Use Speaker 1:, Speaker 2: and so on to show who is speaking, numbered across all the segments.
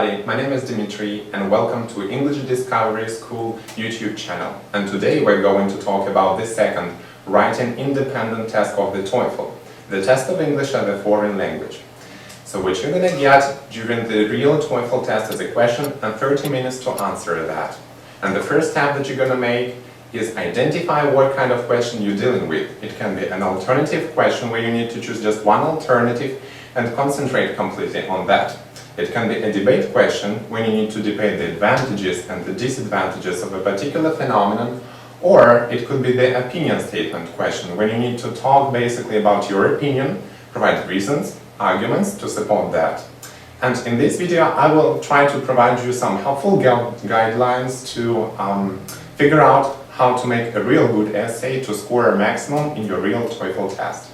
Speaker 1: everybody, my name is Dmitri and welcome to English Discovery School YouTube channel. And today we're going to talk about the second writing independent test of the TOEFL, the test of English as a foreign language. So what you're gonna get during the real TOEFL test is a question and 30 minutes to answer that. And the first step that you're gonna make is identify what kind of question you're dealing with. It can be an alternative question where you need to choose just one alternative and concentrate completely on that. It can be a debate question when you need to debate the advantages and the disadvantages of a particular phenomenon, or it could be the opinion statement question when you need to talk basically about your opinion, provide reasons, arguments to support that. And in this video I will try to provide you some helpful guidelines to figure out how to make a real good essay to score a maximum in your real TOEFL test.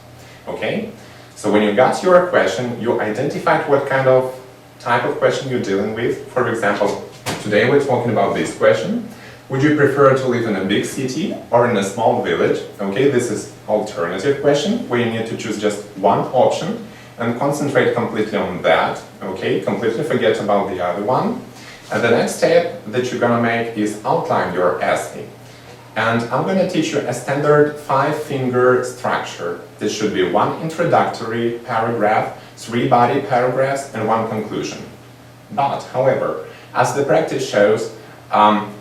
Speaker 1: Okay? So when you got your question, you identified what kind of type of question you're dealing with. For example, today we're talking about this question. Would you prefer to live in a big city or in a small village? Okay, this is alternative question where you need to choose just one option and concentrate completely on that. Okay, completely forget about the other one. And the next step that you're gonna make is outline your essay. And I'm going to teach you a standard 5-finger structure. This should be one introductory paragraph, 3 body paragraphs, and 1 conclusion. But, however, as the practice shows,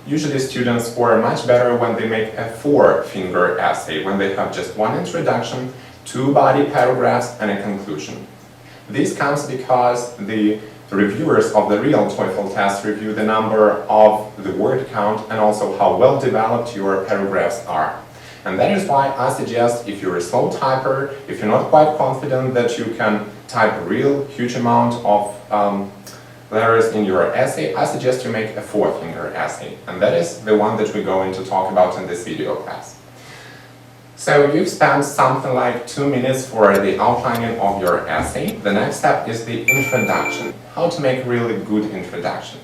Speaker 1: usually students score much better when they make a 4-finger essay, when they have just one introduction, 2 body paragraphs, and a conclusion. This comes because the reviewers of the real TOEFL test review the number of the word count and also how well developed your paragraphs are. And that is why I suggest, if you're a slow typer, if you're not quite confident that you can type a real huge amount of letters in your essay, I suggest you make a 4-finger essay. And that is the one that we're going to talk about in this video class. So you've spent something like 2 minutes for the outlining of your essay. The next step is the introduction. How to make a really good introduction.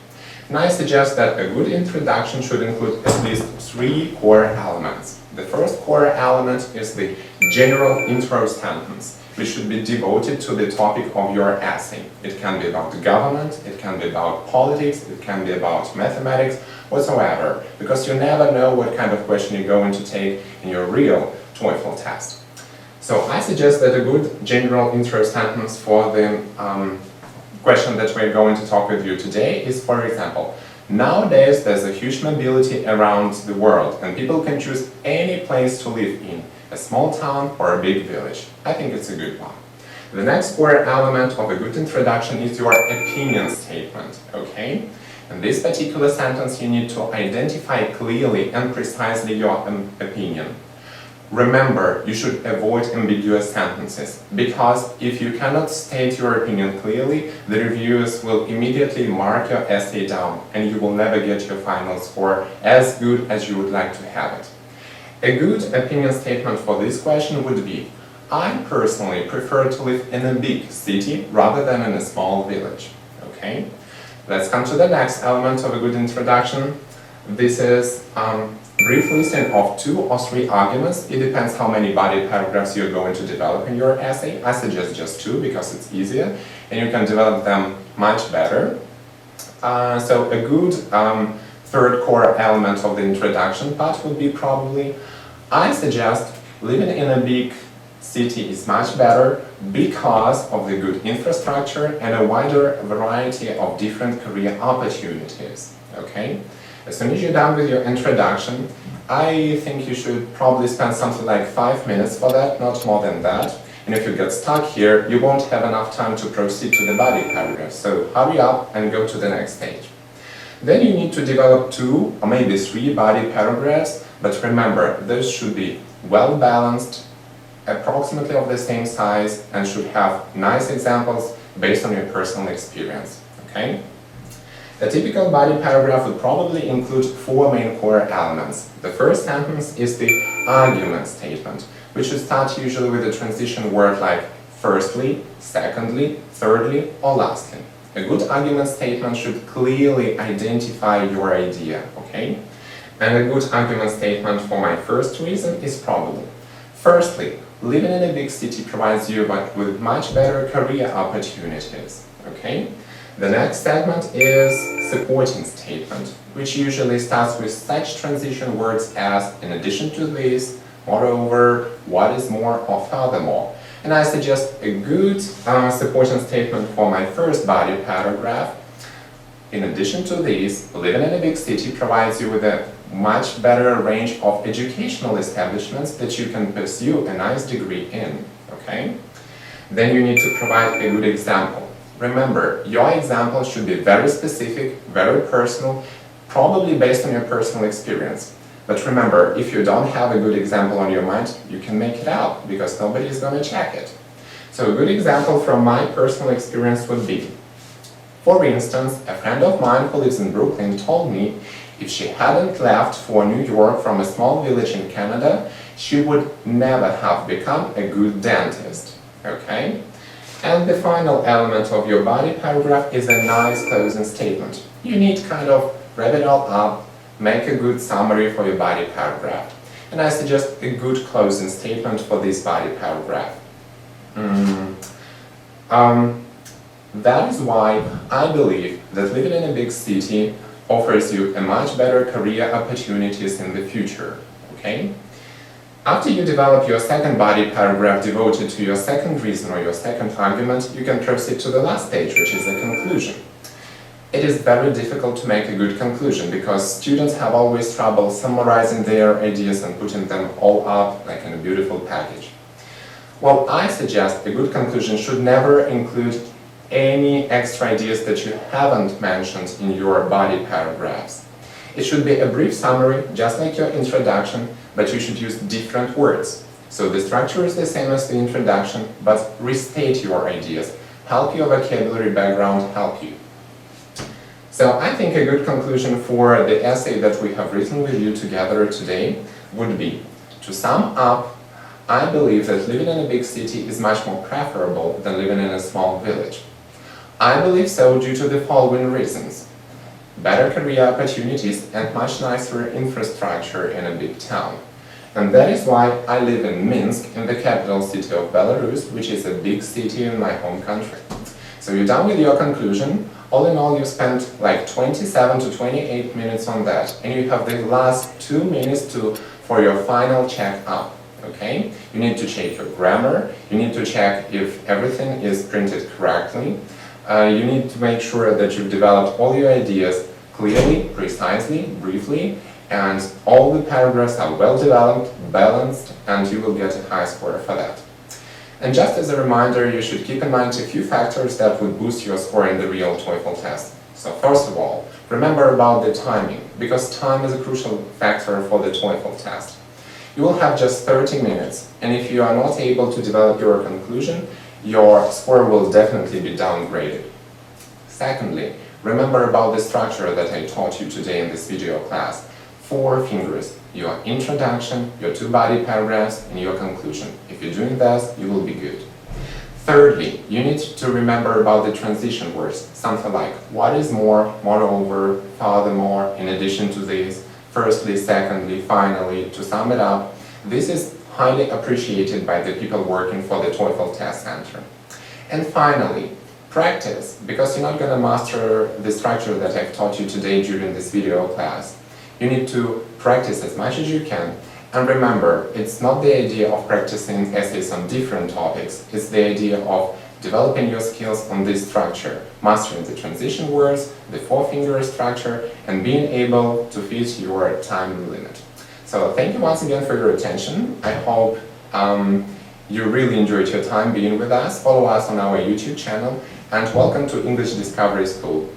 Speaker 1: And I suggest that a good introduction should include at least 3 core elements. The first core element is the general intro sentence, which should be devoted to the topic of your essay. It can be about the government, it can be about politics, it can be about mathematics, whatsoever, because you never know what kind of question you're going to take in your real TOEFL test. So I suggest that a good general intro sentence for the question that we're going to talk with you today is, for example, nowadays there's a huge mobility around the world and people can choose any place to live in, a small town or a big village. I think it's a good one. The next core element of a good introduction is your opinion statement, okay? In this particular sentence you need to identify clearly and precisely your opinion. Remember, you should avoid ambiguous sentences, because if you cannot state your opinion clearly, the reviewers will immediately mark your essay down and you will never get your final score as good as you would like to have it. A good opinion statement for this question would be, I personally prefer to live in a big city rather than in a small village. Okay? Let's come to the next element of a good introduction. This is brief listing of 2 or 3 arguments. It depends how many body paragraphs you're going to develop in your essay. I suggest just 2 because it's easier and you can develop them much better. So a good third core element of the introduction part would be probably, I suggest living in a big city is much better because of the good infrastructure and a wider variety of different career opportunities. Okay? As soon as you're done with your introduction, I think you should probably spend something like 5 minutes for that, not more than that. And if you get stuck here, you won't have enough time to proceed to the body paragraph. So hurry up and go to the next stage. Then you need to develop 2 or maybe 3 body paragraphs, but remember, those should be well balanced, approximately of the same size, and should have nice examples based on your personal experience. Okay? A typical body paragraph would probably include 4 main core elements. The first sentence is the argument statement, which should start usually with a transition word like firstly, secondly, thirdly, or lastly. A good argument statement should clearly identify your idea, okay? And a good argument statement for my first reason is probably, firstly, living in a big city provides you with much better career opportunities, okay? The next segment is supporting statement, which usually starts with such transition words as in addition to this, moreover, what is more, or furthermore. And I suggest a good supporting statement for my first body paragraph. In addition to this, living in a big city provides you with a much better range of educational establishments that you can pursue a nice degree in, okay? Then you need to provide a good example. Remember, your example should be very specific, very personal, probably based on your personal experience. But remember, if you don't have a good example on your mind, you can make it up, because nobody is going to check it. So a good example from my personal experience would be, for instance, a friend of mine who lives in Brooklyn told me if she hadn't left for New York from a small village in Canada, she would never have become a good dentist. Okay? And the final element of your body paragraph is a nice closing statement. You need to kind of wrap it all up, make a good summary for your body paragraph. And I suggest a good closing statement for this body paragraph. That is why I believe that living in a big city offers you a much better career opportunities in the future. Okay? After you develop your second body paragraph devoted to your second reason or your second argument, you can proceed to the last stage, which is the conclusion. It is very difficult to make a good conclusion because students have always trouble summarizing their ideas and putting them all up like in a beautiful package. Well, I suggest a good conclusion should never include any extra ideas that you haven't mentioned in your body paragraphs. It should be a brief summary, just like your introduction, but you should use different words. So the structure is the same as the introduction, but restate your ideas, help your vocabulary background help you. So I think a good conclusion for the essay that we have written with you together today would be, to sum up, I believe that living in a big city is much more preferable than living in a small village. I believe so due to the following reasons: better career opportunities and much nicer infrastructure in a big town. And that is why I live in Minsk, in the capital city of Belarus, which is a big city in my home country. So you're done with your conclusion. All in all, you spent like 27 to 28 minutes on that, and you have the last 2 minutes for your final check-up. Okay? You need to check your grammar, you need to check if everything is printed correctly, you need to make sure that you've developed all your ideas clearly, precisely, briefly, and all the paragraphs are well developed, balanced, and you will get a high score for that. And just as a reminder, you should keep in mind a few factors that would boost your score in the real TOEFL test. So first of all, remember about the timing, because time is a crucial factor for the TOEFL test. You will have just 30 minutes, and if you are not able to develop your conclusion, your score will definitely be downgraded. Secondly, remember about the structure that I taught you today in this video class. 4 fingers, your introduction, your 2 body paragraphs, and your conclusion. If you're doing that, you will be good. Thirdly, you need to remember about the transition words, something like what is more, moreover, furthermore, in addition to this, firstly, secondly, finally. To sum it up, this is highly appreciated by the people working for the TOEFL test center. And finally, practice, because you're not going to master the structure that I've taught you today during this video class. You need to practice as much as you can. And remember, it's not the idea of practicing essays on different topics, it's the idea of developing your skills on this structure, mastering the transition words, the 4-finger structure, and being able to fit your time limit. So thank you once again for your attention. I hope you really enjoyed your time being with us. Follow us on our YouTube channel, and welcome to English Discovery School.